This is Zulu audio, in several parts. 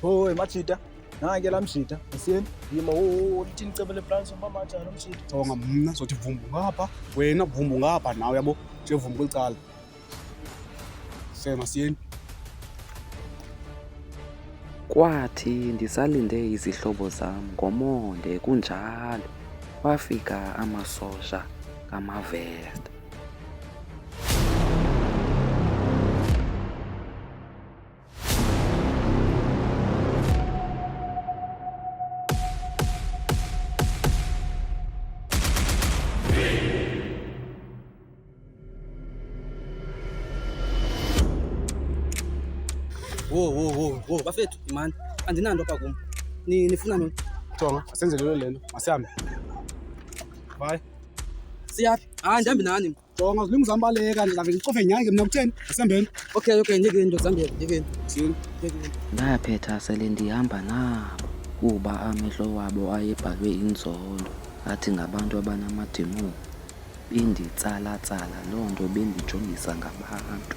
Hoy Machita, nange la Mshita, asiyeni yima uthi nicebe leplans mama njani Mshita. Jonga mna sothi vumbu ngapha, wena vumbu ngapha nawe yabo, nje vumbu kwelicala. Sema siyeni. Kwathi ndisalinde izihlobo zam ngomonde kunjalo wafika amasosha kaMavesta. Wo bafethu imani andinanto apha kum nifuna nini? Jonga asenzelwe lento masihambe. Bye. Siyaphi? Ndihambi nani. Jonga uzilungu zambaleka ndizake ndicofe nyange mna kutheni asembeni. Okay ndikeni ndozambele ndikeni. Sini. Ndaphetha sele ndihamba nabo kuba amehlo wabo ayebhalwe inzondo athi ngabantu abanamadimoni benditsala-tsala loo nto bendijongisa ngabantu.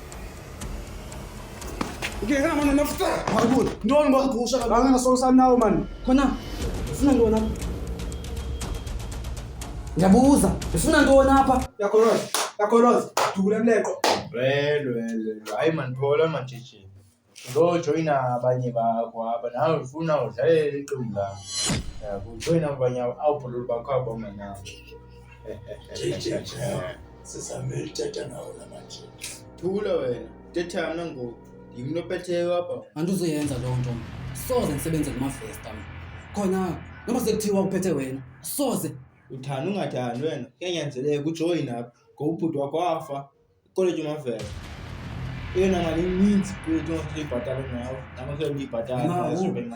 Ngihamba manje nafuta. Hayibo, ntoni ngakugusha kangaka ngasolisana nawe man. Khona ufuna ntoni apha? Ndiyabuza ufuna ntoni apha? Yakoroza, dukule mleqo. Well. Hayi man phola manjeje. Ngojoyina abanye bakho apha nawe ufuna udlale iqembu lami. Ujoyina abanye awubhulula bakho abo mina. Sizame uthetha nawo namanje. Thula wena. Thetha mina ngoku. Yimlophetheyo apha. Andizoyenza loo nto. Soze ndisebenzele kuMavesta. Khona noma sekuthiwa uphethe wena. Soze Uthanda ungathandi wena. Kuyanyanzeleka ujoyina apha. Ngobhuti wakho wafa. College uMavesta. Yena mali ininzi kwethu ngibhatala ngawo. Namakho ngibhatala.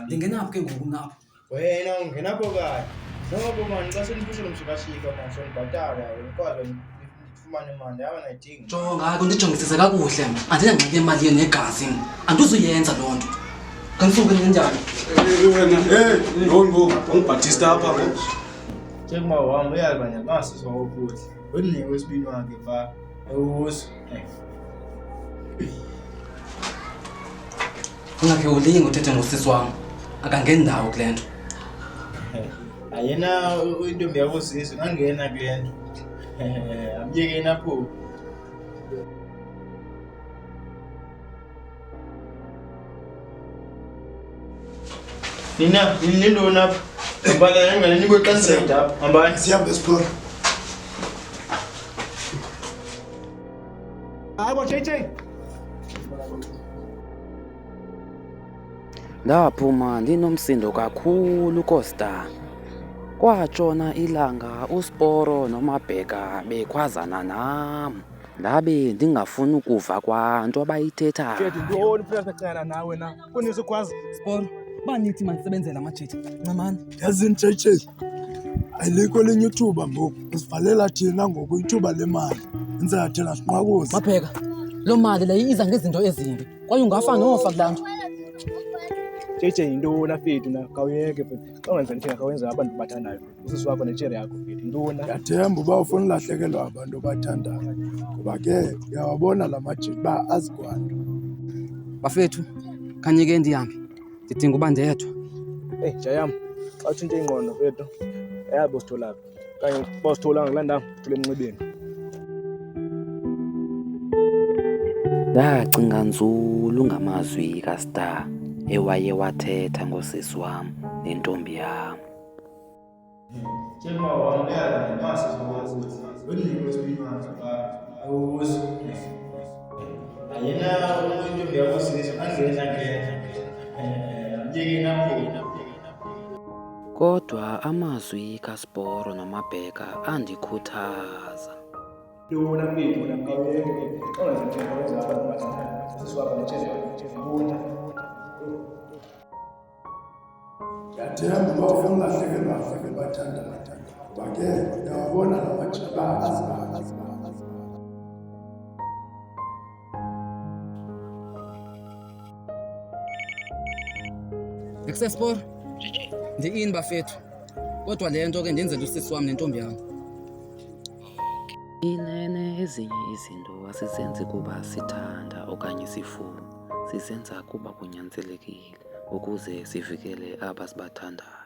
ndingenaphi ke ngoku mna apha? Wena ungenapho kanye. Noma manje xa seniphushela umshikashika manje ngibhatala ukwazi ufumane imali yawe nayidinga. Jonga kundijongisise kakuhle mna. Andinangxaki emali negazi mna. Andizuyenza loo nto. Kanisuke njani? Wena, ndongo, ungibhatista apha ngo. Njengoma wami uyazi banye ngasizwa ukuthi wena wesibini wakhe pha ewuso. Ungakhe ulinge uthethe ngosisi wam. Akangeni ndawo kule nto. Ayena intombi yakho sisi ngangena kule nto. Amyekeni apho. Nina nindona apha. Mbala ngane nikweqanisela apha. Hambani Sihambe siphola. Hayibo JJ. Ndaphuma ndinomsindo kakhulu Costa. Kwatshona ilanga uSporo noMabheka bekhwazana nam. Ndabe ndingafuni ukuva kwanto abayithethayo. Fethu ntoni phela becala nawe na. Kunisukwazi. Sporo, banithi mandisebenzele amajeje. Ncamani. Yazini JJ. Ayilikho lenye ithuba ngoku. Usivalela thina ngoku ithuba lemali. Enza thina sinqwakuza. Mabheka. Lo mali leyo iza ngezinto ezimbi. Kwaye ungafa nofa kulanto. JJ intoni afethu na kawuyeke futhi. Xa ungenza nje akawenza abantu bathandayo. Usisi wakho nechere yakho fethu intoni na. Yathemba uba ufuna ulahlekelwa abantu obathandayo. Kuba ke uyawabona la majini ba azikwanto. Bafethu, kanye ke ndihambe. Ndidinga uba ndedwa. Jayam, xa uthinta ingqondo fethu. Yabo sitholaphi. Kanye bositholanga kulandanga thule emnxebeni. Ndacinga nzulu ngamazwi kaStar ewaye wathetha ngosisi wam nentombi yam. Njengoma wami uyazi banye ngasizwa ukuthi wena wesibini wakhe pha ewuso. Ayena intombi yakho sisi ngangena kule nto. Amyekeni apho. Kodwa amazwi kaSporo noMabheka andikhuthaza. Intoni afethu na kawuyeke. Xa ungenza nje akawenza abantu bathandayo. Usisi wakho nechere yakho intoni. Yathemba uba ufuna ulahlekelwa abantu obathandayo. Kuba ke uyawabona la majini ba azikwanto. Ngikusesporo. Ndi-in bafethu. Kodwa le nto ke ndenzela usisi wam nentombi yam. Inene ezinye izinto asizenzi kuba sithanda okanye sifuna. Sizenza kuba kunyanzelekile. ukuze sivikele aba sibathandayo.